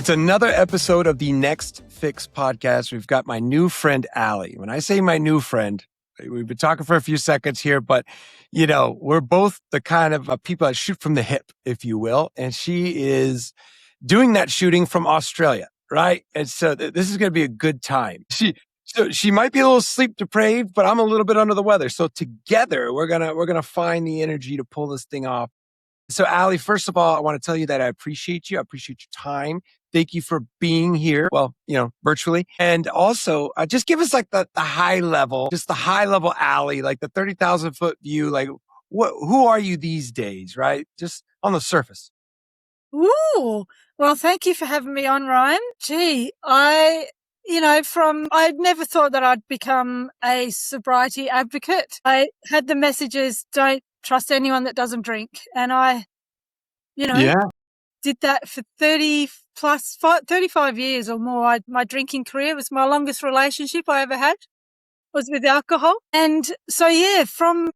It's another episode of the Next Fix podcast. We've got my new friend, Allie. When I say my new friend, we've been talking for a few seconds here, but, you know, we're both the kind of people that shoot from the hip, if you will. And she is doing that shooting from Australia, right? And so this is going to be a good time. She might be a little sleep deprived, but I'm a little bit under the weather. So together, we're gonna find the energy to pull this thing off. So, Allie, first of all, I want to tell you that I appreciate you. I appreciate your time. Thank you for being here. Well, you know, virtually. And also, just give us like the high level, just the high level Allie, like the 30,000 foot view. Like, who are you these days, right? Just on the surface. Ooh, well, thank you for having me on, Ryan. Gee, I'd never thought that I'd become a sobriety advocate. I had the messages, don't trust anyone that doesn't drink. And I, did that for 35 years or more. My drinking career was my longest relationship I ever had was with alcohol. And so, yeah, from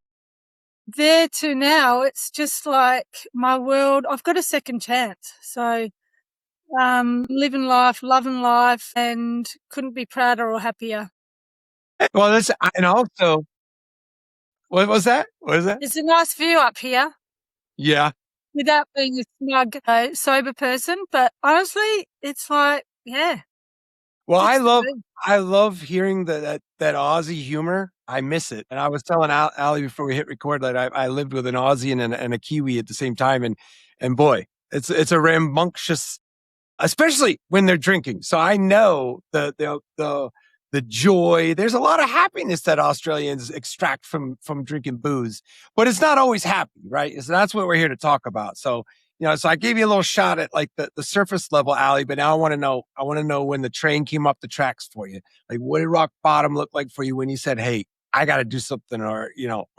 there to now, it's just like my world. I've got a second chance. So, living life, loving life, and couldn't be prouder or happier. Well, and also, what was that? What is that? It's a nice view up here. Yeah. Without being a smug, sober person. But honestly, it's like, yeah. Well, I love hearing that Aussie humor. I miss it. And I was telling Allie before we hit record that I lived with an Aussie and a Kiwi at the same time. And boy, it's a rambunctious, especially when they're drinking. So I know the joy. There's a lot of happiness that Australians extract from drinking booze, but it's not always happy, right? So that's what we're here to talk about. So, you know, so I gave you a little shot at like the surface level, Allie, but now I want to know when the train came up the tracks for you. Like, what did rock bottom look like for you when you said, "Hey, I got to do something," or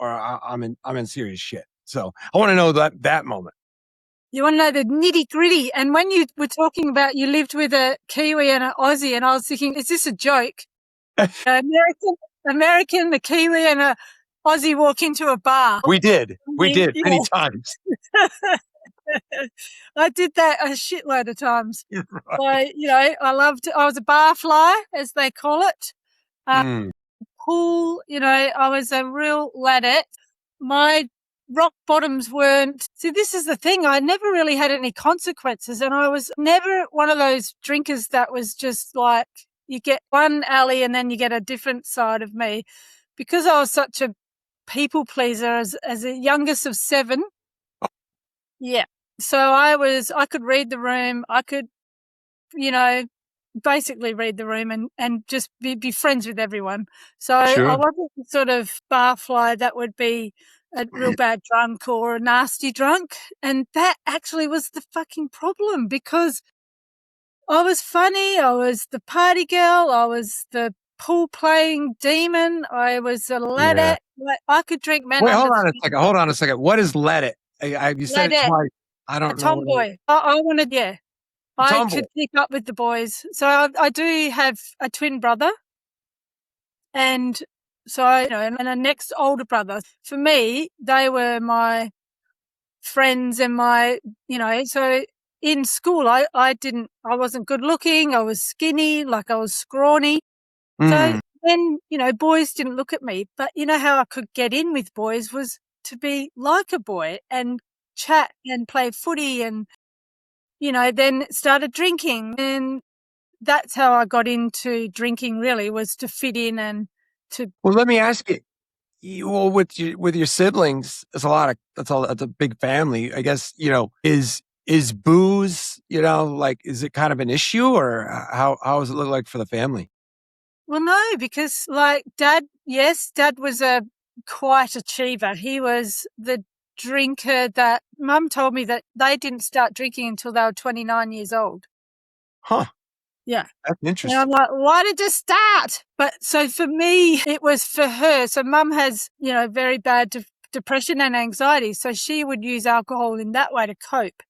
I'm in serious shit. So I want to know that moment. You want to know the nitty gritty. And when you were talking about you lived with a Kiwi and an Aussie, and I was thinking, is this a joke? American, the Kiwi and a Aussie walk into a bar. We did many times. I did that a shitload of times. Right. So, I was a bar fly, as they call it. Pool, I was a real ladette. My rock bottoms weren't. See, this is the thing. I never really had any consequences, and I was never one of those drinkers that was just like, you get one alley and then you get a different side of me. Because I was such a people pleaser as a youngest of 7. Yeah. So I could read the room. I could, basically read the room and just be friends with everyone. So Sure. I wasn't the sort of barfly that would be a real bad drunk or a nasty drunk. And that actually was the fucking problem, because I was funny. I was the party girl. I was the pool playing demon. I was a ladette. Yeah. I could drink men. Wait, hold on a second. What is let it? You said it twice. I don't know. Tomboy. I wanted, yeah. I could keep up with the boys. So I do have a twin brother. And so, and a next older brother. For me, they were my friends and my, so in school, I wasn't good looking. I was skinny, like I was scrawny. So then, boys didn't look at me. But how I could get in with boys was to be like a boy and chat and play footy and, then started drinking. And that's how I got into drinking, really, was to fit in and to. Well, let me ask you. Well, with your siblings, that's a big family. I guess, is booze, is it kind of an issue, or how does it look like for the family? Well, no, because like Dad was a quiet achiever. He was the drinker that Mum told me that they didn't start drinking until they were 29 years old. Huh. Yeah. That's interesting. And I'm like, why did you start? But so for me, it was for her. So Mum has, very bad depression and anxiety. So she would use alcohol in that way to cope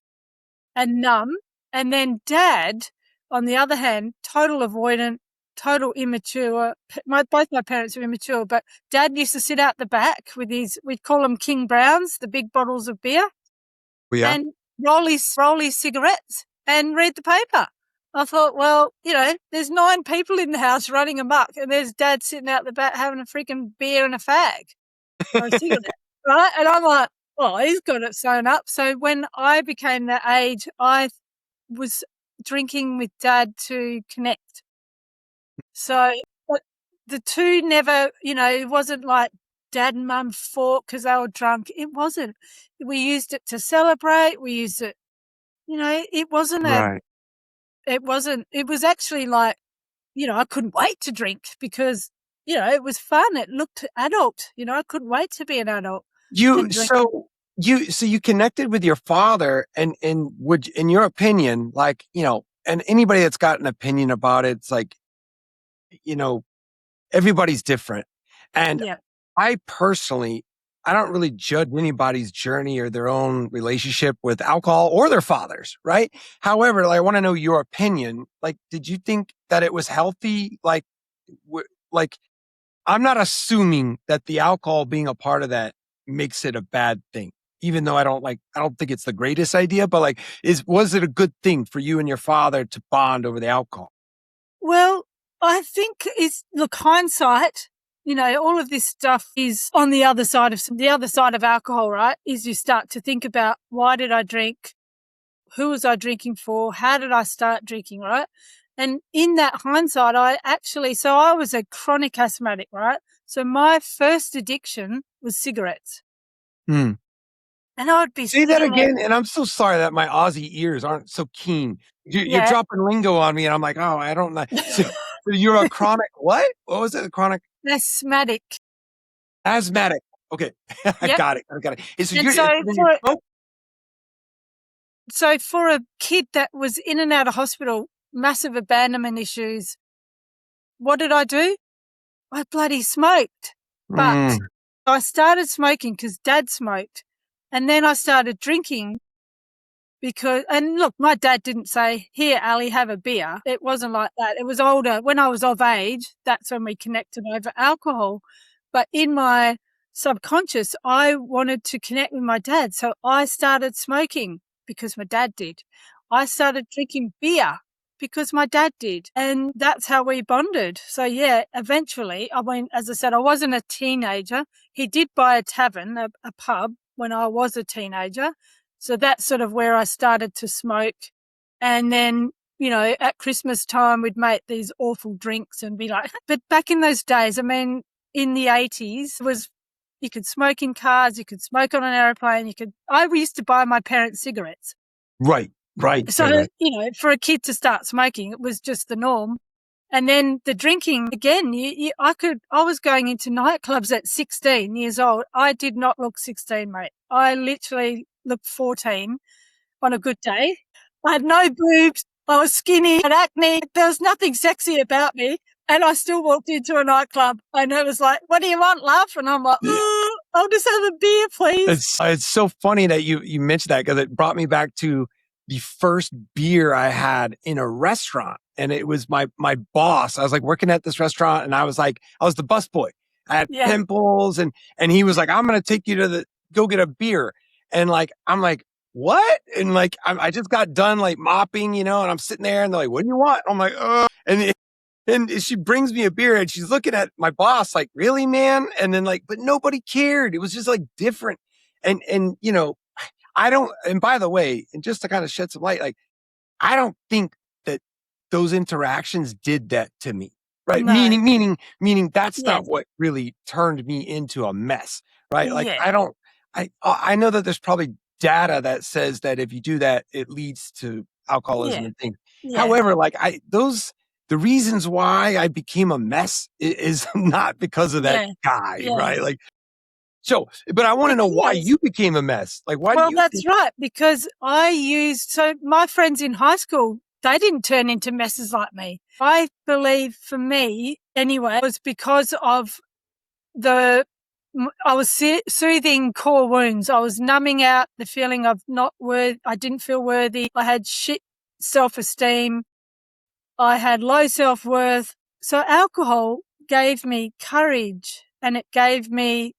and numb. And then Dad, on the other hand, total avoidant, total immature. Both my parents were immature, but Dad used to sit out the back with we'd call them King Browns, the big bottles of beer, Yeah. and roll his cigarettes and read the paper. I thought, well, there's 9 people in the house running amok, and there's Dad sitting out the back having a freaking beer and a fag or a cigarette, right? And I'm like, oh, he's got it sewn up. So when I became that age, I was drinking with Dad to connect. So but the two never, it wasn't like Dad and Mum fought because they were drunk. It wasn't. We used it to celebrate. We used it, it wasn't Right. it was actually like, I couldn't wait to drink because, it was fun. It looked adult. I couldn't wait to be an adult. So you connected with your father, and would, in your opinion, like, and anybody that's got an opinion about it, it's like, everybody's different. And Yeah. I personally, I don't really judge anybody's journey or their own relationship with alcohol or their fathers, right? However, I want to know your opinion. Like, did you think that it was healthy? Like, I'm not assuming that the alcohol being a part of that makes it a bad thing, even though I don't think it's the greatest idea, but like, was it a good thing for you and your father to bond over the alcohol? Well, I think look, hindsight, all of this stuff is on the other side of alcohol, right? Is you start to think about, why did I drink? Who was I drinking for? How did I start drinking, right? And in that hindsight, so I was a chronic asthmatic, right? So my first addiction was cigarettes. Hmm. And I would be Say that sitting there. again, and I'm so sorry that my Aussie ears aren't so keen. You're Yeah. dropping lingo on me, and I'm like, oh, I don't know. So you're a chronic what? What was it? A chronic Asthmatic. asthmatic. Okay, I Yep. got it. So And you're so then you smoke. So for a kid that was in and out of hospital, massive abandonment issues, what did I do? I bloody smoked. But I started smoking because Dad smoked. And then I started drinking and look, my dad didn't say, here, Ali, have a beer. It wasn't like that. It was older. When I was of age, that's when we connected over alcohol. But in my subconscious, I wanted to connect with my dad. So I started smoking because my dad did. I started drinking beer because my dad did. And that's how we bonded. So yeah, eventually, as I said, I wasn't a teenager. He did buy a tavern, a pub, when I was a teenager. So that's sort of where I started to smoke. And then, at Christmas time, we'd make these awful drinks and be like, but back in those days, in the 80s, you could smoke in cars, you could smoke on an airplane, I used to buy my parents cigarettes. Right. So, right. For a kid to start smoking, it was just the norm. And then the drinking, again, I was going into nightclubs at 16 years old. I did not look 16, mate. I literally looked 14 on a good day. I had no boobs. I was skinny, had acne. There was nothing sexy about me. And I still walked into a nightclub and it was like, what do you want, love? And I'm like, I'll just have a beer, please. It's so funny that you mentioned that, because it brought me back to the first beer I had in a restaurant. And it was my boss. I was like working at this restaurant, and I was the busboy. I had pimples, and he was like, I'm going to take you to go get a beer. And like, I'm like, what? And like, I just got done like mopping, and I'm sitting there, and they're like, what do you want? I'm like, and she brings me a beer, and she's looking at my boss like, really, man? And then like, but nobody cared. It was just like different. And I don't, and by the way, and just to kind of shed some light, like, I don't think that those interactions did that to me, right? No. Meaning that's not what really turned me into a mess, right? Like, I know that there's probably data that says that if you do that, it leads to alcoholism and things. However, like the reasons why I became a mess is not because of that guy, right? Like, so, but I want to know why you became a mess. Like, why? Well, that's right, because so my friends in high school, they didn't turn into messes like me. I believe, for me anyway, it was because of I was soothing core wounds. I was numbing out the feeling of I didn't feel worthy. I had shit self-esteem. I had low self-worth. So alcohol gave me courage, and it gave me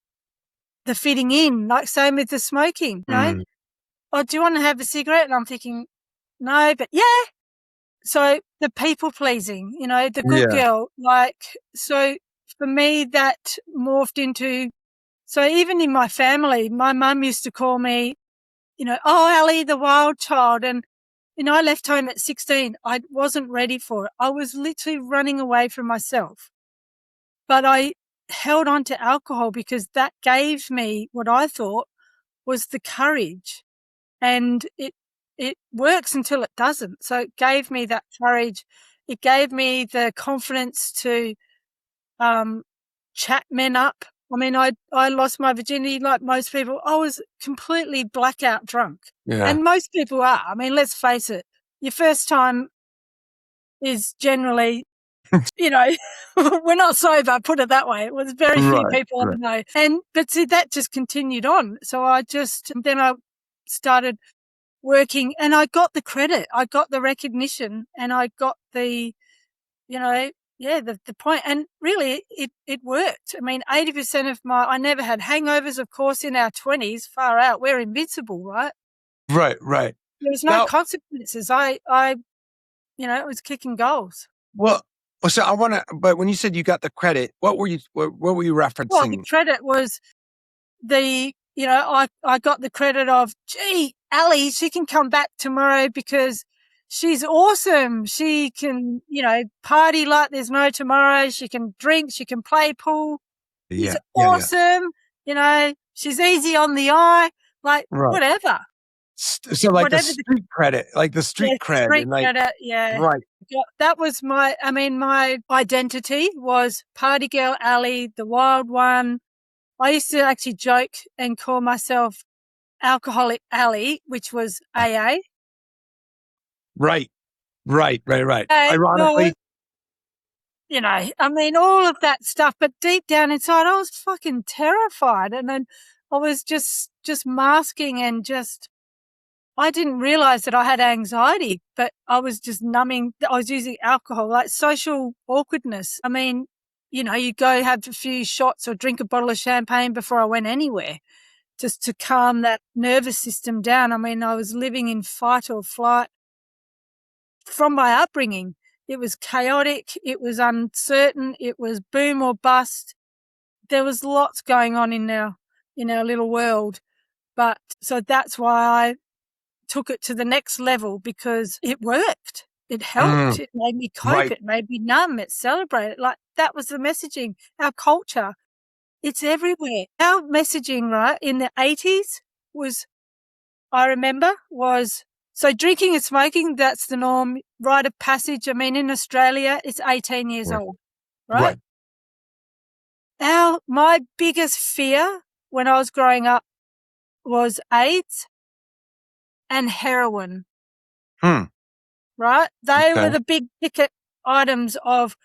the fitting in, like same with the smoking, Oh, do you want to have a cigarette? And I'm thinking, no, but yeah. So the people pleasing, the good girl. Like, so for me, that morphed into, so even in my family, my mum used to call me, oh, Ali, the wild child. And, I left home at 16. I wasn't ready for it. I was literally running away from myself. But I held on to alcohol because that gave me what I thought was the courage. And it works until it doesn't. So it gave me that courage. It gave me the confidence to chat men up. I mean, I lost my virginity like most people. I was completely blackout drunk. Yeah. And most people are. I mean, let's face it. Your first time is generally, we're not sober, put it that way. It was very few people I know. But see, that just continued on. So then I started working and I got the credit. I got the recognition and I got the, the point. And really it worked. I mean, 80% of I never had hangovers, of course, in our 20s, far out. We're invincible, right? Right. There was no consequences. I it was kicking goals. Well, so but when you said you got the credit, what were you referencing? Well, the credit was I got the credit of, gee, Ali, she can come back tomorrow because she's awesome. She can, party like there's no tomorrow. She can drink. She can play pool. She's awesome. She's easy on the eye. Like, whatever. So like whatever the street credit, like the street cred. Street credit, yeah. Right. That was my identity was party girl Ali, the wild one. I used to actually joke and call myself Alcoholic Ali, which was AA. Right. Ironically. All of that stuff. But deep down inside, I was fucking terrified. And then I was just masking and I didn't realize that I had anxiety, but I was just numbing. I was using alcohol, like social awkwardness. I mean, you go have a few shots or drink a bottle of champagne before I went anywhere just to calm that nervous system down. I mean, I was living in fight or flight from my upbringing. It was chaotic. It was uncertain. It was boom or bust. There was lots going on in our little world. But so that's why I took it to the next level because it worked. It helped. It made me cope. It made me numb. It celebrated. Like that was the messaging. Our culture, it's everywhere. Our messaging, right, in the 80s so drinking and smoking, that's the norm, rite of passage. I mean, in Australia, it's 18 years old, right? My biggest fear when I was growing up was AIDS and heroin. Right? They were the big ticket items of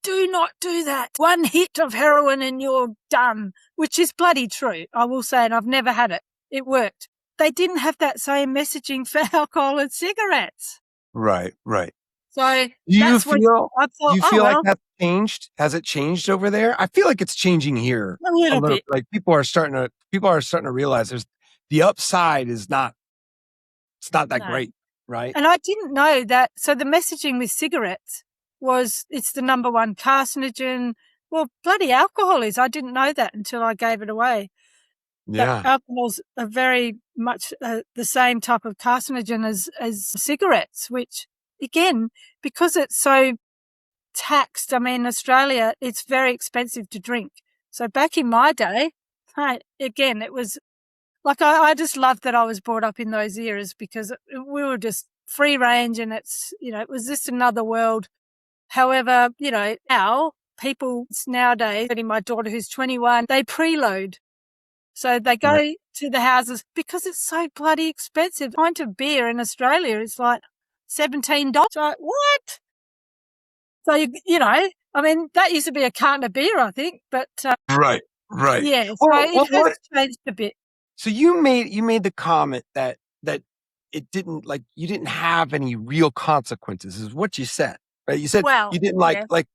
do not do that. One hit of heroin and you're done, which is bloody true. I will say, and I've never had it. It worked. They didn't have that same messaging for alcohol and cigarettes. Right. So you feel like that's changed? Has it changed over there? I feel like it's changing here a little bit. Like people are starting to realize the upside is not. It's not that great, right? And I didn't know that. So the messaging with cigarettes it's the number one carcinogen. Well, bloody alcohol is. I didn't know that until I gave it away. Yeah. Alcohol's are very much the same type of carcinogen as cigarettes, which, again, because it's so taxed, I mean, Australia, it's very expensive to drink. So back in my day, again, it was like I just loved that I was brought up in those eras because we were just free range and it was just another world. However, now people nowadays, my daughter who's 21, they preload. So they go to the houses because it's so bloody expensive. A pint of beer in Australia is like $17. Like, what? So, I mean, that used to be a carton of beer, I think, but. Right. Yeah, so it has changed a bit. So you made the comment that it didn't, like, you didn't have any real consequences is what you said, right? You said you didn't like,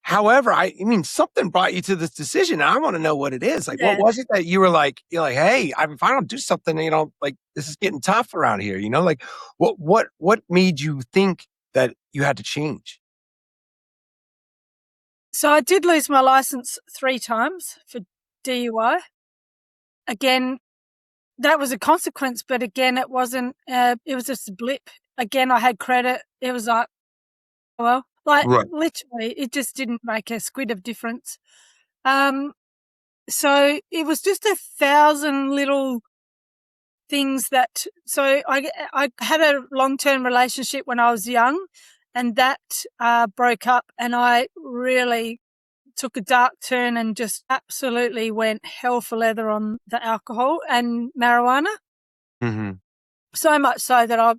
however, I mean, something brought you to this decision. And I want to know what it is. Like, what was it that you were like, you're like, hey, if I don't do something, like this is getting tough around here, like what made you think that you had to change? So I did lose my license 3 times for DUI. Again, that was a consequence, but again, it wasn't, it was just a blip. Again, I had credit. It was like, well, like Right. literally, it just didn't make a squid of difference. So it was just 1,000 little things that, so I had a long-term relationship when I was young, and that broke up, and I really took a dark turn and just absolutely went hell for leather on the alcohol and marijuana. Mm-hmm. So much so that I,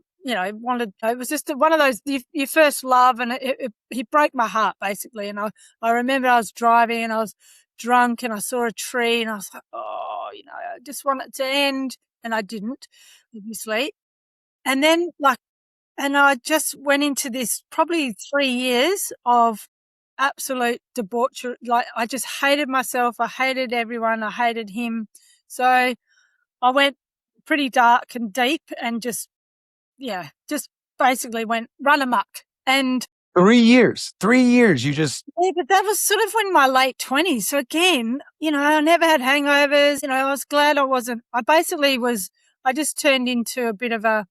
wanted, it was just one of those, your first love, and it broke my heart basically. And I remember I was driving and I was drunk and I saw a tree and I was like, oh, I just want it to end. And I didn't, obviously. And then and I just went into this probably 3 years of absolute debauchery. Like, I just hated myself. I hated everyone. I hated him. So I went pretty dark and deep and just basically went run amok. And 3 years, you just. yeah, but that was sort of in my late 20s. So again, I never had hangovers. I was glad I just turned into a bit of a,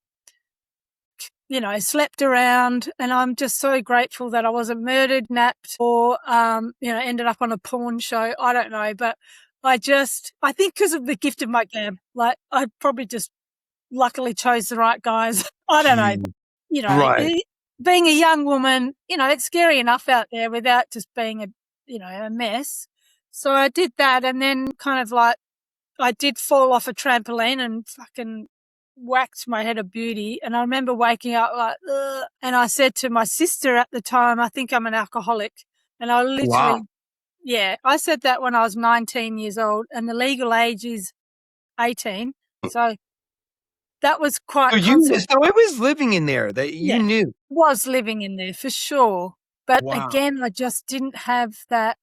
slept around, and I'm just so grateful that I wasn't murdered, napped, or, ended up on a porn show. I don't know, but I think because of the gift of my gab, like, I probably just luckily chose the right guys. I don't know. Right. Being a young woman, it's scary enough out there without just being a mess. So I did that, and then kind of like I did fall off a trampoline and fucking whacked my head of beauty. And I remember waking up like, ugh, and I said to my sister at the time, I think I'm an alcoholic. And I literally, I said that when I was 19 years old, and the legal age is 18. So that was quite So it was living in there that you knew. Was living in there for sure. But Wow. again, I just didn't have that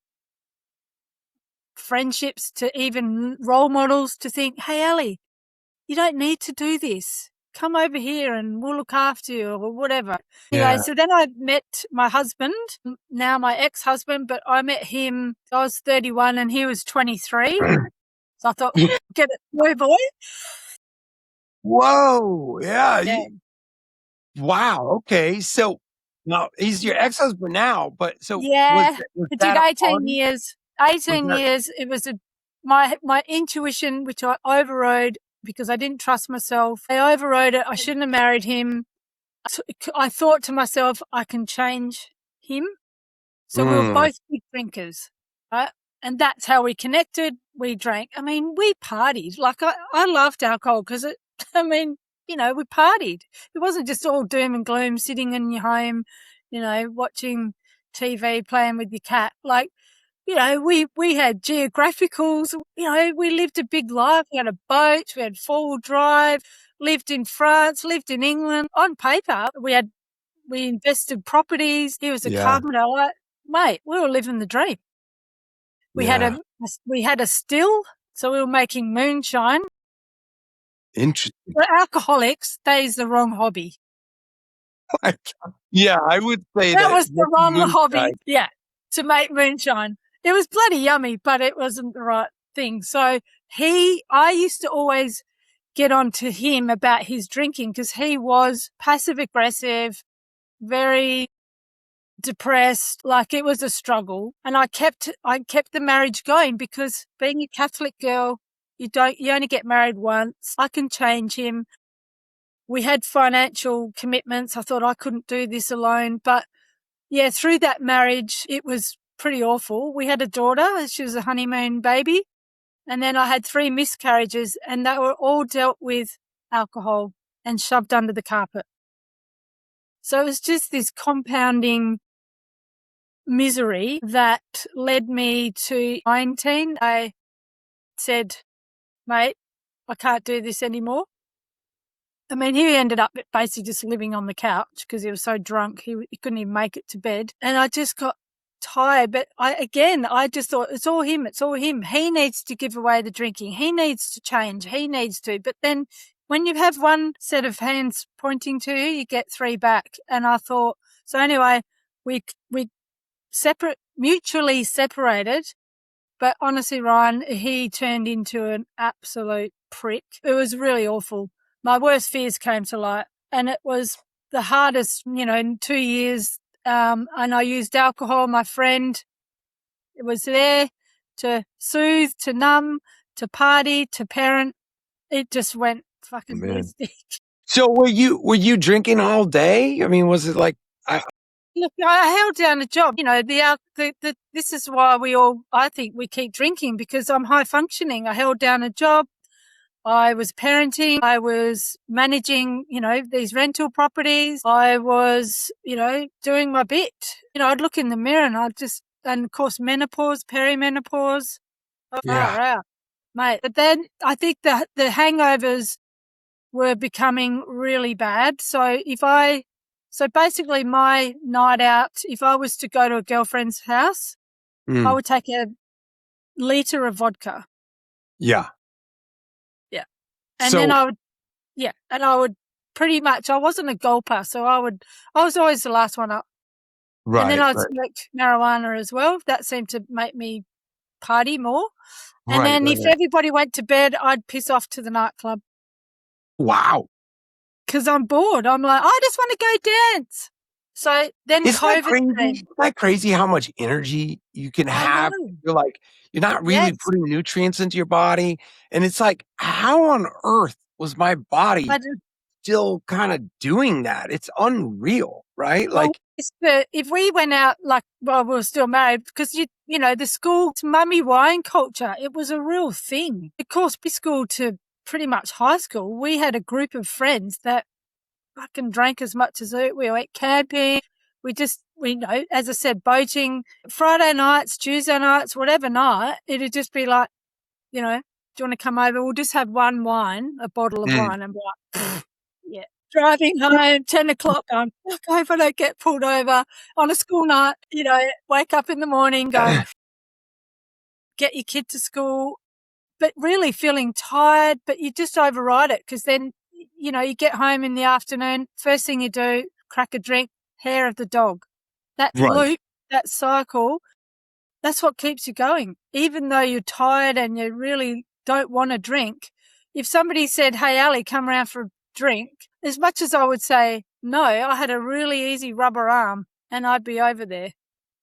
friendships to even role models to think, hey, Ali, you don't need to do this. Come over here and we'll look after you or whatever. Anyway, so then I met my husband, now my ex-husband, but I met him, I was 31 and he was 23. So I thought, get it, boy. Whoa. Yeah. Wow. Okay. So now he's your ex-husband now, but so I did 18 years. years. 18 years. It was my intuition, which I overrode because I didn't trust myself. I overrode it. I shouldn't have married him. I thought to myself, I can change him. So we were both big drinkers, right? And that's how we connected. We drank. I mean, we partied. Like, I loved alcohol because we partied. It wasn't just all doom and gloom sitting in your home, watching TV, playing with your cat. Like, we had geographicals, we lived a big life. We had a boat, we had 4-wheel drive, lived in France, lived in England. On paper, we invested properties. He was a carpenter. Like, mate, we were living the dream. We had a still, so we were making moonshine. Interesting. For alcoholics, that is the wrong hobby. Yeah, I would say that was the wrong hobby. Yeah, to make moonshine. It was bloody yummy, but it wasn't the right thing. So I used to always get on to him about his drinking because he was passive aggressive, very depressed. Like, it was a struggle. And I kept the marriage going because being a Catholic girl, you only get married once. I can change him. We had financial commitments. I thought I couldn't do this alone. But yeah, through that marriage, it was pretty awful. We had a daughter. She was a honeymoon baby. And then I had 3 miscarriages, and they were all dealt with alcohol and shoved under the carpet. So it was just this compounding misery that led me to 19. I said, mate, I can't do this anymore. I mean, he ended up basically just living on the couch because he was so drunk he couldn't even make it to bed. And I just got tired. But I just thought, it's all him. He needs to give away the drinking. He needs to change. He needs to. But then when you have one set of hands pointing to you, you get 3 back. And I thought, So anyway, we mutually separated. But honestly, Ryan, he turned into an absolute prick. It was really awful. My worst fears came to light, and it was the hardest, in 2 years. And I used alcohol. My friend was there to soothe, to numb, to party, to parent. It just went fucking ballistic. So were you drinking all day? I mean, was it like? Look, I held down a job. This is why I think we keep drinking, because I'm high functioning. I held down a job. I was parenting. I was managing, these rental properties. I was, doing my bit. I'd look in the mirror and of course, menopause, perimenopause. Far out, mate. But then I think the hangovers were becoming really bad. So basically my night out, if I was to go to a girlfriend's house, I would take a liter of vodka. Yeah. Yeah. And then I would pretty much, I wasn't a gulper. So I was always the last one up. Right. And then I'd smoke marijuana as well. That seemed to make me party more. And then if everybody went to bed, I'd piss off to the nightclub. Wow. Because I'm bored. I'm like, I just want to go dance. So then COVID came. Isn't that crazy how much energy you can have? You're like, you're not really putting nutrients into your body. And it's like, how on earth was my body still kind of doing that? It's unreal, right? Well, if we went out, we were still married, because, the school mummy wine culture, it was a real thing. Of course, preschool to pretty much high school, we had a group of friends that fucking drank as much as we went camping. As I said, boating, Friday nights, Tuesday nights, whatever night, it'd just be like, do you want to come over? We'll just have one wine, a bottle of wine, and be like, yeah. Driving home, 10 o'clock, going, fuck, I hope I don't get pulled over on a school night, wake up in the morning, go, get your kid to school, but really feeling tired, but you just override it, because then, you get home in the afternoon, first thing you do, crack a drink, hair of the dog. That loop, that cycle, that's what keeps you going. Even though you're tired and you really don't want to drink, if somebody said, hey, Ali, come around for a drink, as much as I would say no, I had a really easy rubber arm and I'd be over there.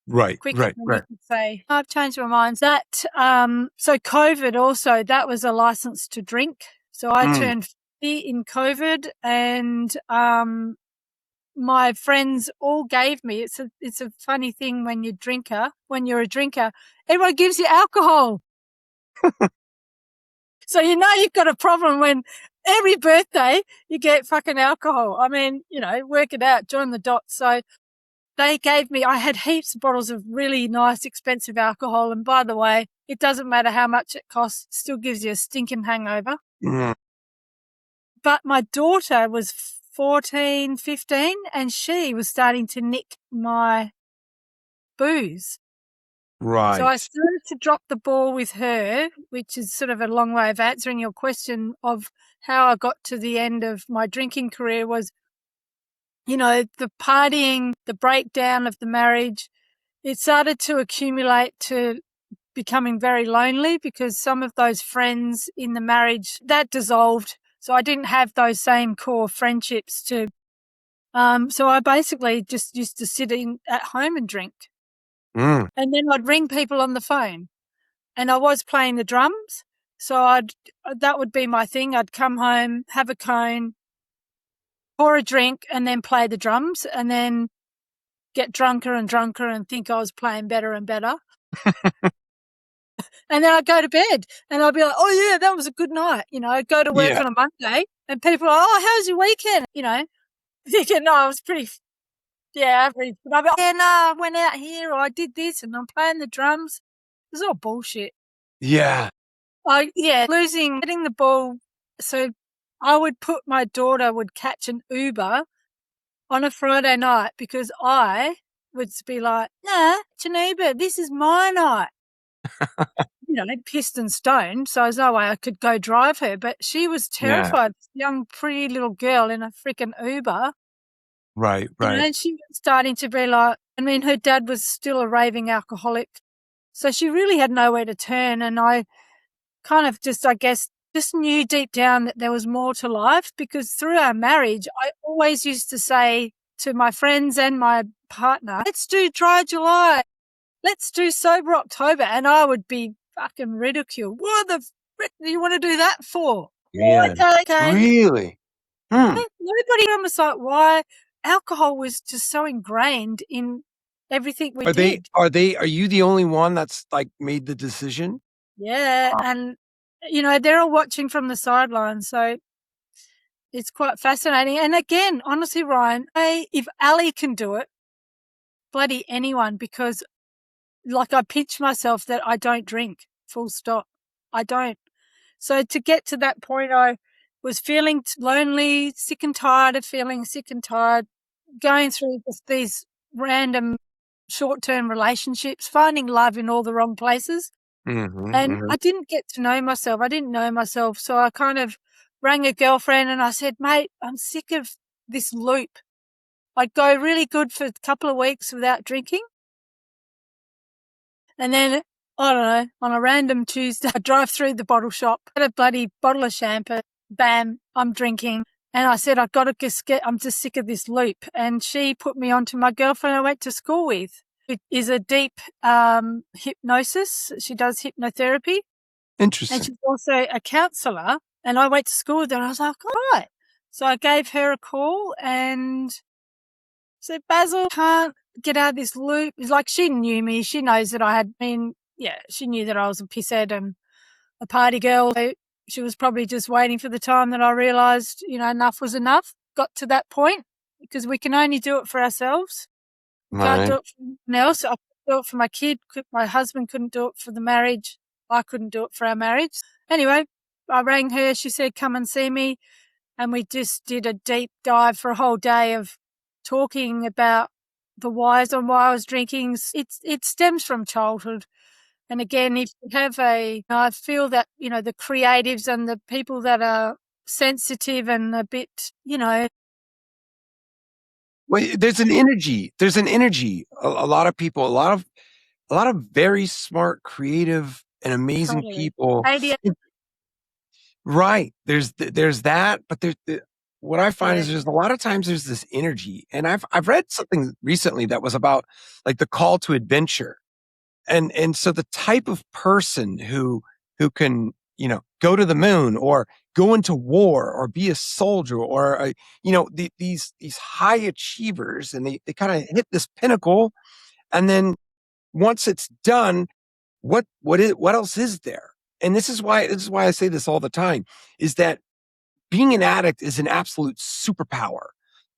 Quicker than you could say, I've changed my mind. That, so COVID also, that was a license to drink. So I turned 50 in COVID, and my friends all gave me, it's a funny thing when you're a drinker, everyone gives you alcohol. So you've got a problem when every birthday you get fucking alcohol. I mean, work it out, join the dots. So they gave me, I had heaps of bottles of really nice, expensive alcohol. And by the way, it doesn't matter how much it costs, it still gives you a stinking hangover. But my daughter was 14, 15, and she was starting to nick my booze. Right. So I started to drop the ball with her, which is sort of a long way of answering your question of how I got to the end of my drinking career. Was, the partying, the breakdown of the marriage, it started to accumulate to becoming very lonely, because some of those friends in the marriage, that dissolved. So I didn't have those same core friendships so I basically just used to sit at home and drink. And then I'd ring people on the phone, and I was playing the drums. So that would be my thing. I'd come home, have a cone, pour a drink, and then play the drums, and then get drunker and drunker and think I was playing better and better. And then I'd go to bed and I'd be like, oh yeah, that was a good night. I'd go to work on a Monday and people are like, oh, how's your weekend? Thinking, no, I was pretty, average. But I'd be like, I went out here, or I did this, and I'm playing the drums. It was all bullshit. Yeah. Getting the ball. So my daughter would catch an Uber on a Friday night, because I would be like, nah, it's an Uber. This is my night. Pissed and stoned. So there's no way I could go drive her. But she was terrified. Young, pretty little girl in a freaking Uber. Right. And she was starting to be like, I mean, her dad was still a raving alcoholic. So she really had nowhere to turn. And I kind of just, I guess, just knew deep down that there was more to life, because through our marriage, I always used to say to my friends and my partner, let's do dry July. Let's do sober October. And I would be fucking ridiculed. What the frick do you want to do that for? Man. Okay. Really? Nobody on the site, why alcohol was just so ingrained in everything we did. Are you the only one that's like made the decision? Yeah. And, they're all watching from the sidelines. So it's quite fascinating. And again, honestly, Ryan, if Ali can do it, bloody anyone, because like I pinch myself that I don't drink, full stop. I don't. So to get to that point, I was feeling lonely, sick and tired of feeling sick and tired, going through these random short-term relationships, finding love in all the wrong places. And I didn't get to know myself. I didn't know myself. So I kind of rang a girlfriend and I said, mate, I'm sick of this loop. I'd go really good for a couple of weeks without drinking. And then, I don't know, on a random Tuesday, I drive through the bottle shop, had a bloody bottle of champagne, bam, I'm drinking. And I said, I've got to I'm just sick of this loop. And she put me onto my girlfriend I went to school with. It is a deep hypnosis. She does hypnotherapy. Interesting. And she's also a counsellor. And I went to school with her and I was like, all right. So I gave her a call and said, Basil, can't get out of this loop. It's like she knew me. She knows that I had been, she knew that I was a pisshead and a party girl. So she was probably just waiting for the time that I realised, enough was enough. Got to that point because we can only do it for ourselves. We can't do it for anyone else. I couldn't do it for my kid. My husband couldn't do it for the marriage. I couldn't do it for our marriage. Anyway, I rang her. She said, come and see me. And we just did a deep dive for a whole day of talking about the whys on why I was drinking. It stems from childhood. And again, if you have I feel that, the creatives and the people that are sensitive and a bit, Well, there's an energy. A lot of people, a lot of very smart, creative, and amazing people. Right. There's that, but what I find is there's a lot of times there's this energy, and I've read something recently that was about like the call to adventure, and so the type of person who can go to the moon or go into war or be a soldier or these high achievers, and they kind of hit this pinnacle, and then once it's done, what else is there? And this is why I say this all the time, is that being an addict is an absolute superpower.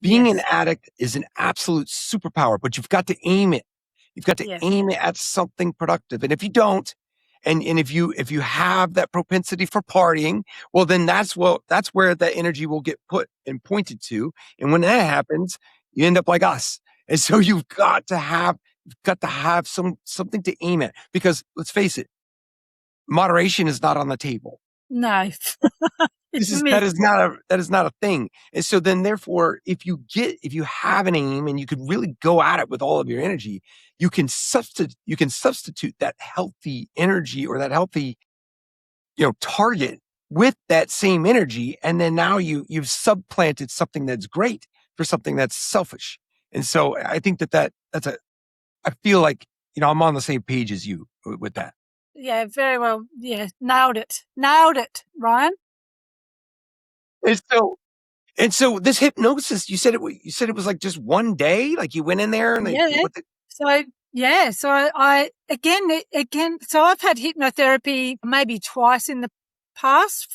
Being an addict is an absolute superpower, but you've got to aim it. You've got to aim it at something productive. And if you don't, and if you have that propensity for partying, well, then that's where that energy will get put and pointed to. And when that happens, you end up like us. And so you've got to have something to aim at, because let's face it, moderation is not on the table. No. That is not a thing. And so then therefore, if you have an aim and you could really go at it with all of your energy, you can substitute that healthy energy or that healthy, target with that same energy. And then now you've supplanted something that's great for something that's selfish. And so I think I feel like, I'm on the same page as you with that. Yeah, very well. Yeah, nailed it, Ryan. And so this hypnosis, you said it was like just one day, like you went in there and so I again, so I've had hypnotherapy maybe twice in the past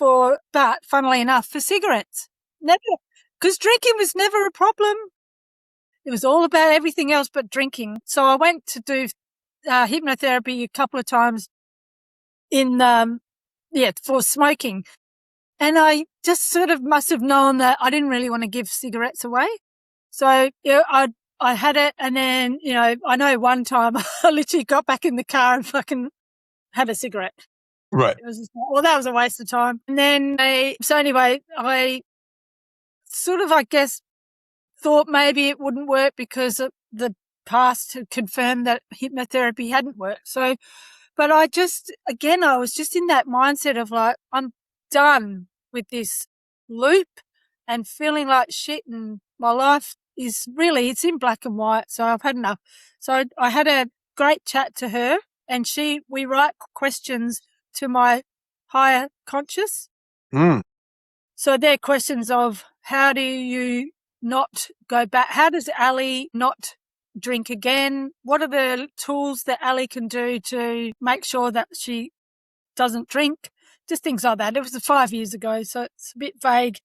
but funnily enough, for cigarettes. Never, because drinking was never a problem. It was all about everything else but drinking. So I went to do hypnotherapy a couple of times for smoking. And I just sort of must have known that I didn't really want to give cigarettes away. So I had it, and then, I know one time I literally got back in the car and fucking had a cigarette. Right. It was that was a waste of time. And then I sort of, I guess, thought maybe it wouldn't work because the past had confirmed that hypnotherapy hadn't worked. So, but I was just in that mindset of like, I'm done with this loop and feeling like shit, and my life is really, it's in black and white. So I've had enough. So I had a great chat to her, and we write questions to my higher conscious. Mm. So they're questions of, how do you not go back? How does Ali not drink again? What are the tools that Ali can do to make sure that she doesn't drink? Just things like that. It was 5 years ago, so it's a bit vague.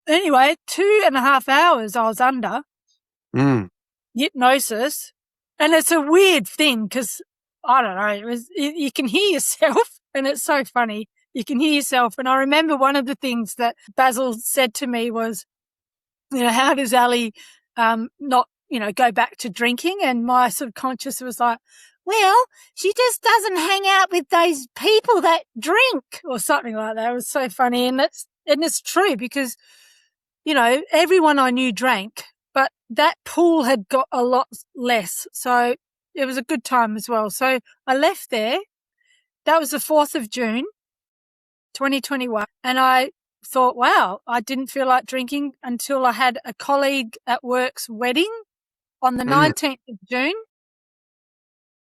Anyway, 2.5 hours I was under hypnosis, and it's a weird thing because, I don't know, you can hear yourself, and it's so funny. You can hear yourself. And I remember one of the things that Basil said to me was, how does Ali not, go back to drinking? And my subconscious was like, well, she just doesn't hang out with those people that drink, or something like that. It was so funny. And it's true because, everyone I knew drank, but that pool had got a lot less. So it was a good time as well. So I left there. That was the 4th of June, 2021. And I thought, wow, I didn't feel like drinking until I had a colleague at work's wedding on the 19th of June.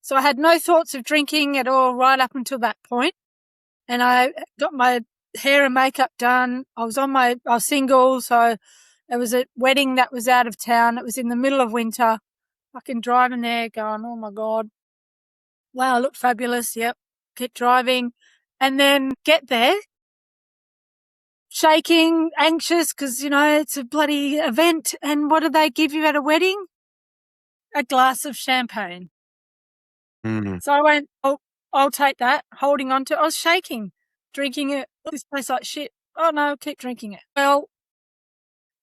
So I had no thoughts of drinking at all right up until that point. And I got my hair and makeup done. I was single, so it was a wedding that was out of town. It was in the middle of winter. Fucking driving there going, oh my God. Wow, I look fabulous. Yep. Keep driving. And then get there, shaking, anxious, because, it's a bloody event. And what do they give you at a wedding? A glass of champagne. So I went, I'll take that, holding on to it. I was shaking, drinking it. This tastes like shit. Oh, no, keep drinking it. Well,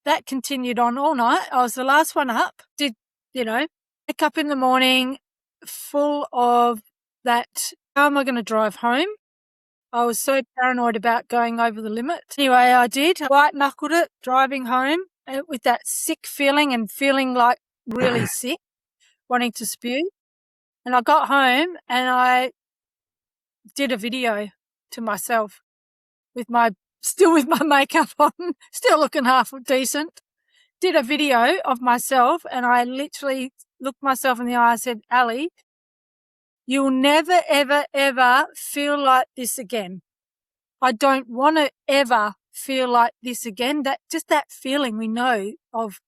that continued on all night. I was the last one up. Wake up in the morning full of that, how am I going to drive home? I was so paranoid about going over the limit. Anyway, I did. I white-knuckled it, driving home with that sick feeling and feeling like really sick, wanting to spew. And I got home and I did a video to myself still with my makeup on, still looking half decent. Did a video of myself and I literally looked myself in the eye and said, Ali, you'll never, ever, ever feel like this again. I don't want to ever feel like this again. That feeling we know of,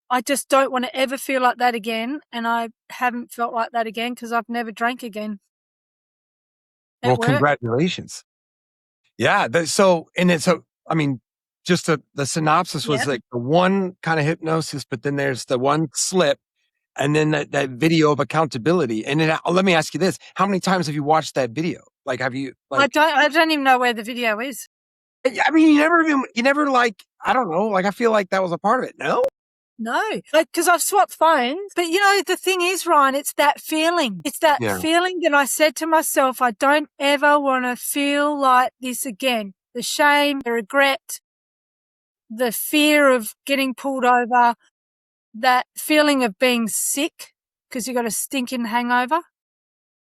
I just don't want to ever feel like that again. And I haven't felt like that again because I've never drank again. Well, congratulations. Yeah. Just the synopsis was like the one kind of hypnosis, but then there's the one slip and then that video of accountability. And then let me ask you this. How many times have you watched that video? Like, have you I don't even know where the video is. I mean, you never like, I don't know, like I feel like that was a part of it. No? No, because I've swapped phones. But the thing is, Ryan, it's that feeling. It's that feeling that I said to myself, I don't ever want to feel like this again. The shame, the regret, the fear of getting pulled over, that feeling of being sick because you got a stinking hangover.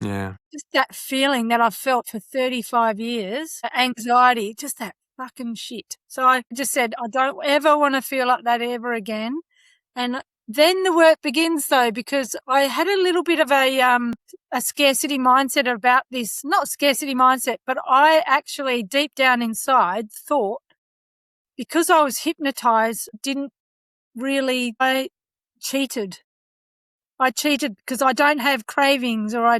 Yeah. Just that feeling that I've felt for 35 years, anxiety, just that fucking shit. So I just said, I don't ever want to feel like that ever again. And then the work begins though, because I had a little bit of a scarcity mindset about this, not scarcity mindset, but I actually deep down inside thought because I was hypnotized, I cheated. I cheated because I don't have cravings or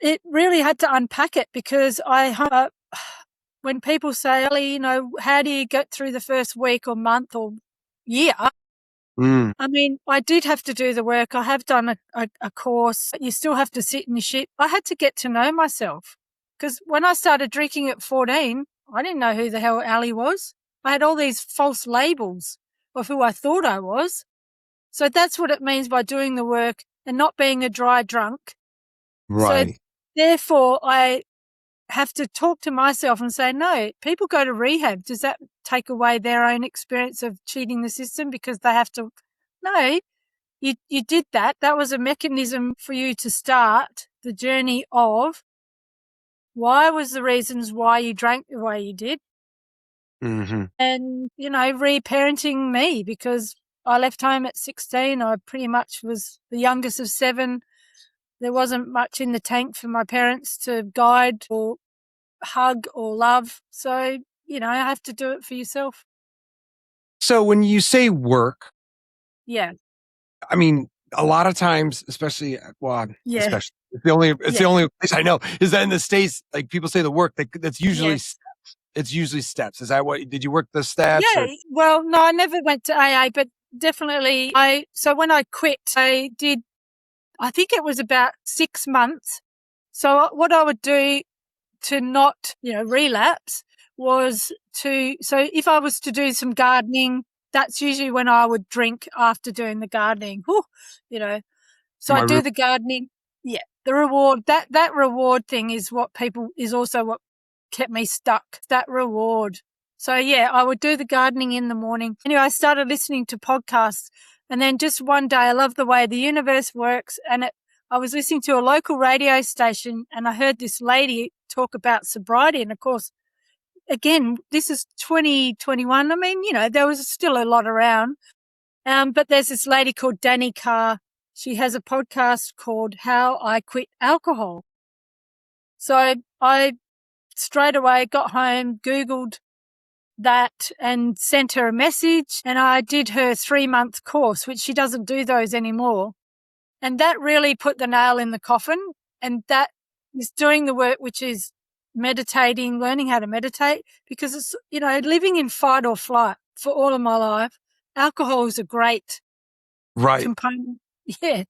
it really had to unpack it because when people say, Ellie, how do you get through the first week or month or year? I mean, I did have to do the work. I have done a course. You still have to sit in your shit. I had to get to know myself because when I started drinking at 14, I didn't know who the hell Ali was. I had all these false labels of who I thought I was. So that's what it means by doing the work and not being a dry drunk. Right. So therefore, I have to talk to myself and say, no, people go to rehab. Does that take away their own experience of cheating the system because they have to? No, you did that. That was a mechanism for you to start the journey of why was the reasons why you drank the way you did. Mm-hmm. And, reparenting me because I left home at 16. I pretty much was the youngest of 7. There wasn't much in the tank for my parents to guide or hug or love. So, I have to do it for yourself. So when you say work, yeah, I mean, a lot of times, especially yeah, it's the only place I know is that in the States, like people say the work that's usually yes. it's usually steps. Is that what did you work the steps? Yeah. Or? Well, no, I never went to AA, but definitely so when I quit, I did, I think it was about 6 months. So what I would do to not, relapse was so if I was to do some gardening, that's usually when I would drink after doing the gardening. So I do the gardening. Yeah. The reward, that reward thing is also what kept me stuck, that reward. So yeah, I would do the gardening in the morning. Anyway, I started listening to podcasts, and then just one day, I love the way the universe works. And I was listening to a local radio station, and I heard this lady talk about sobriety. And of course, again, this is 2021. I mean, there was still a lot around. But there's this lady called Danny Carr. She has a podcast called How I Quit Alcohol. So I straight away got home, Googled that and sent her a message, and I did her 3-month course, which she doesn't do those anymore. And that really put the nail in the coffin. And that is doing the work, which is meditating, learning how to meditate, because it's, living in fight or flight for all of my life. Alcohol is a great component,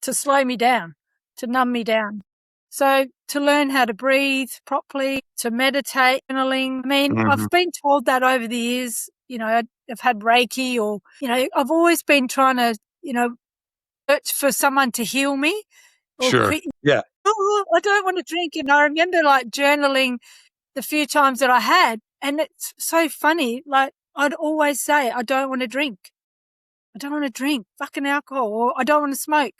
to slow me down, to numb me down. So to learn how to breathe properly, to meditate, journaling. I mean, I've been told that over the years, I've had Reiki or, I've always been trying to, search for someone to heal me. Or sure. Yeah. Oh, I don't want to drink. And I remember like journaling the few times that I had. And it's so funny. Like I'd always say, I don't want to drink. I don't want to drink fucking alcohol, or I don't want to smoke.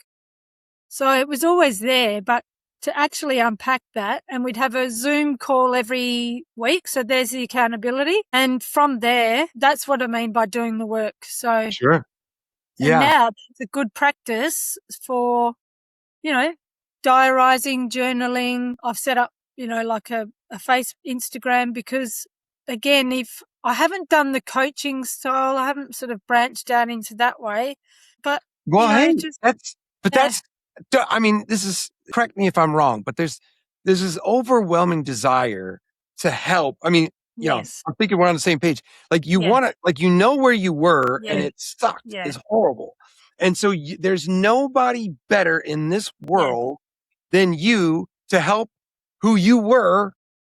So it was always there, but to actually unpack that, and we'd have a Zoom call every week. So there's the accountability. And from there, that's what I mean by doing the work. So sure. Yeah. And now it's a good practice for, diarising, journaling. I've set up, like a Instagram, because again, if I haven't done the coaching style, I haven't sort of branched out into that way. But I mean, this is, correct me if I'm wrong, but there's this overwhelming desire to help. I mean, yes. I'm thinking we're on the same page. Like you want to, like, where you were and it sucked. It's horrible. And so there's nobody better in this world than you to help who you were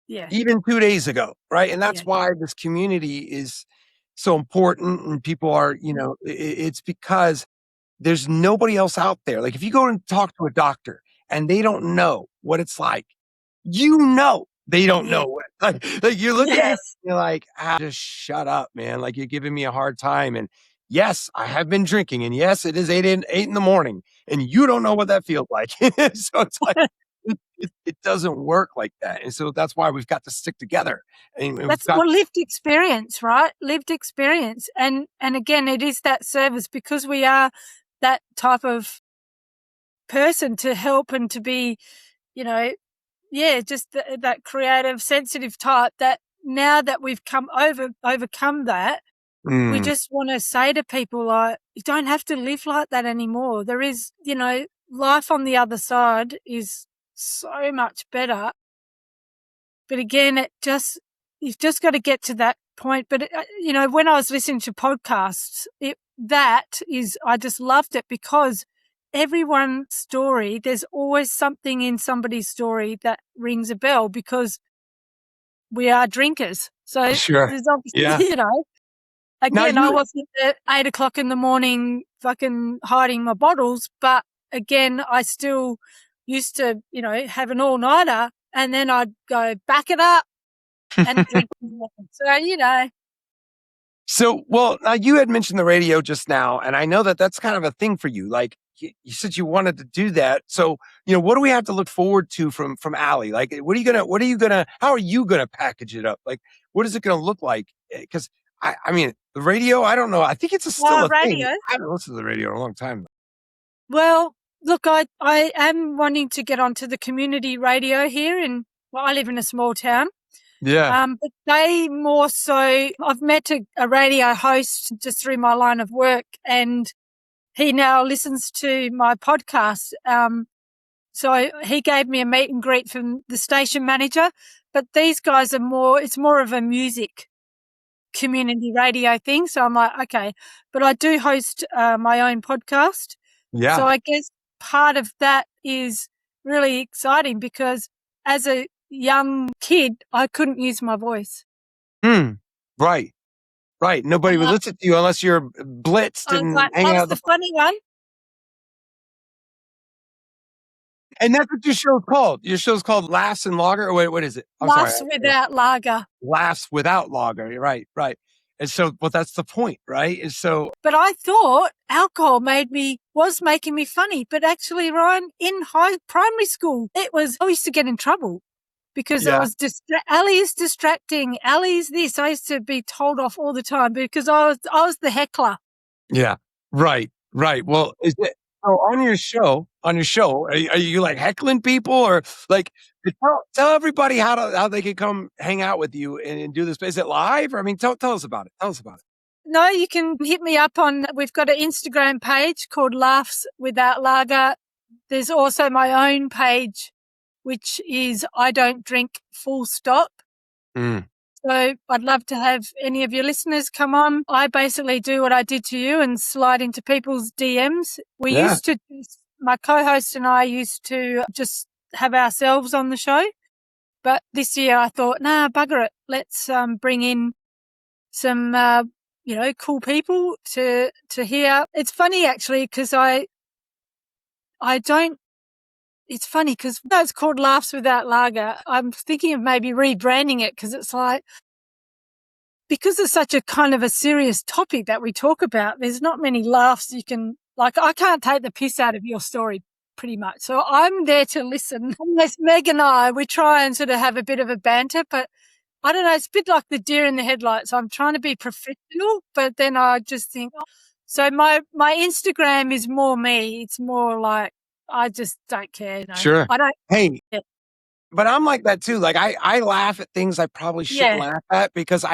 even 2 days ago. Right. And that's why this community is so important. And people are, it's because there's nobody else out there. Like if you go and talk to a doctor and they don't know what it's like, they don't know what, like you're looking at it, you're like, just shut up, man. Like you're giving me a hard time. And yes, I have been drinking, and yes, it is 8 in the morning, and you don't know what that feels like. So it's like, it doesn't work like that. And so that's why we've got to stick together. And that's lived experience, right? Lived experience. And again, it is that service, because we are that type of person to help and to be, just that creative, sensitive type, that now that we've overcome that, we just want to say to people, like, you don't have to live like that anymore. There is, life on the other side is so much better. But again, you've just got to get to that point. But, when I was listening to podcasts, I just loved it, because everyone's story, there's always something in somebody's story that rings a bell, because we are drinkers. So there's obviously, again, I wasn't at 8 o'clock in the morning fucking hiding my bottles, but again, I still used to, have an all-nighter and then I'd go back it up and drink more. So, you know. So, well, now you had mentioned the radio just now, and I know that that's kind of a thing for you. Like you said, you wanted to do that. So, what do we have to look forward to from Allie? Like, how are you gonna package it up? Like, what is it gonna look like? Because I mean, the radio, I don't know. I think it's still a thing. Radio. I haven't listened to the radio in a long time. Well, look, I am wanting to get onto the community radio here I live in a small town. Yeah. But they more so, I've met a radio host just through my line of work, and he now listens to my podcast. So he gave me a meet and greet from the station manager, but these guys it's more of a music community radio thing. So I'm like, okay, but I do host my own podcast. Yeah. So I guess part of that is really exciting because as a young kid, I couldn't use my voice. Right. Nobody would listen to you unless you're blitzed and hanging out. I was the funny one. And that's what your show's called. Your show's called Laughs and Lager, or what is it? Laughs Without Lager. Laughs Without Lager. Right. And so, well, that's the point, right? And so, but I thought alcohol was making me funny, but actually, Ryan, in primary school, I used to get in trouble because I was Ali is distracting, Ali's this. I used to be told off all the time because I was the heckler. Yeah, right. Well, on your show, are you like heckling people, or like tell everybody how they can come hang out with you and do this? Is it live? Or, I mean, tell us about it. No, you can hit me up we've got an Instagram page called Laughs Without Lager. There's also my own page, which is I Don't Drink Full Stop. So I'd love to have any of your listeners come on. I basically do what I did to you and slide into people's DMs. My co-host and I used to just have ourselves on the show. But this year I thought, nah, bugger it. Let's bring in some, cool people to hear. It's funny actually because it's funny because it's called Laughs Without Lager. I'm thinking of maybe rebranding it because it's like, because it's such a kind of a serious topic that we talk about, there's not many laughs you can, like, I can't take the piss out of your story pretty much. So I'm there to listen. Unless Meg and we try and sort of have a bit of a banter, but I don't know, it's a bit like the deer in the headlights. I'm trying to be professional, but then I just think, so my Instagram is more me. It's more like, I just don't care. Sure. I don't. Hey, but I'm like that too. Like I laugh at things I probably shouldn't laugh at because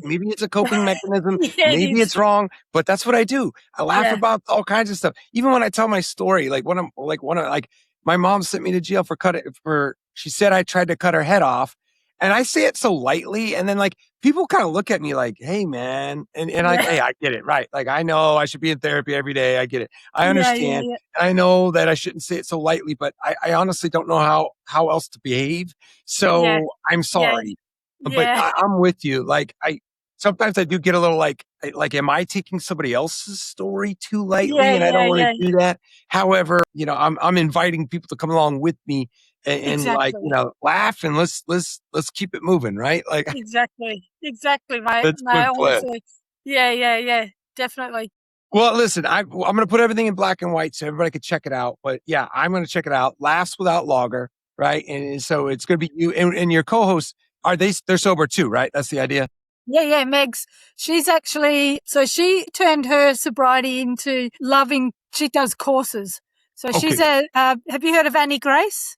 maybe it's a coping mechanism. Maybe it's wrong, but that's what I do. I laugh about all kinds of stuff. Even when I tell my story, like when I'm like my mom sent me to jail she said I tried to cut her head off. And I say it so lightly, and then like people kind of look at me like, "Hey, man," and like, "Hey, I get it, right? Like I know I should be in therapy every day. I get it. I understand. And I know that I shouldn't say it so lightly, but I honestly don't know how else to behave. So I'm sorry, but I'm with you. Like sometimes I do get a little like, am I taking somebody else's story too lightly? And I don't want to do that. However, I'm inviting people to come along with me. And like, laugh and let's keep it moving, right? Like exactly, mate. That's good plan. Yeah, definitely. Well, listen, I'm going to put everything in black and white so everybody can check it out. But yeah, I'm going to check it out. Laughs Without Lager, right? And so it's going to be you and your co-hosts. They're sober too, right? That's the idea. Yeah, Megs. She's actually, so she turned her sobriety into loving. She does courses. So she's have you heard of Annie Grace?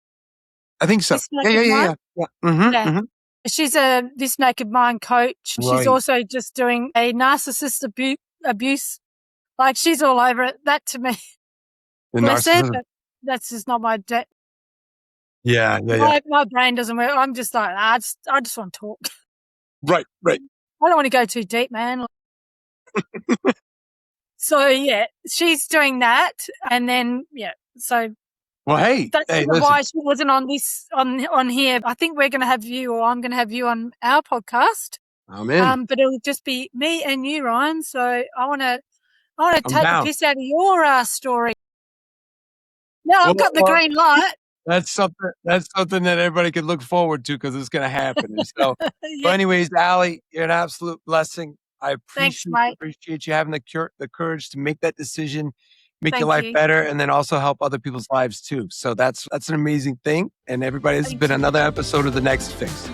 I think so. Yeah. Mm-hmm. She's a This Naked Mind coach. Right. She's also just doing a narcissist abuse. Like she's all over it. That to me, bless her, but that's just not my depth. Yeah. My brain doesn't work. I'm just like, I just want to talk. Right. I don't want to go too deep, man. So yeah, she's doing that, and then so. Well, hey, that's why she wasn't on here. I think we're going to have you, or I'm going to have you on our podcast. I'm in. But it'll just be me and you, Ryan. So I want to take the piss out of your story. Now I've got the green light. That's something that everybody can look forward to because it's going to happen. And so, Yeah. but anyways, Allie, you're an absolute blessing. I Thanks, mate. appreciate you having the courage to make that decision, make your Thank life you. better, and then also help other people's lives too. So that's an amazing thing. And everybody, this has Thank been you. another episode of The Next Fix.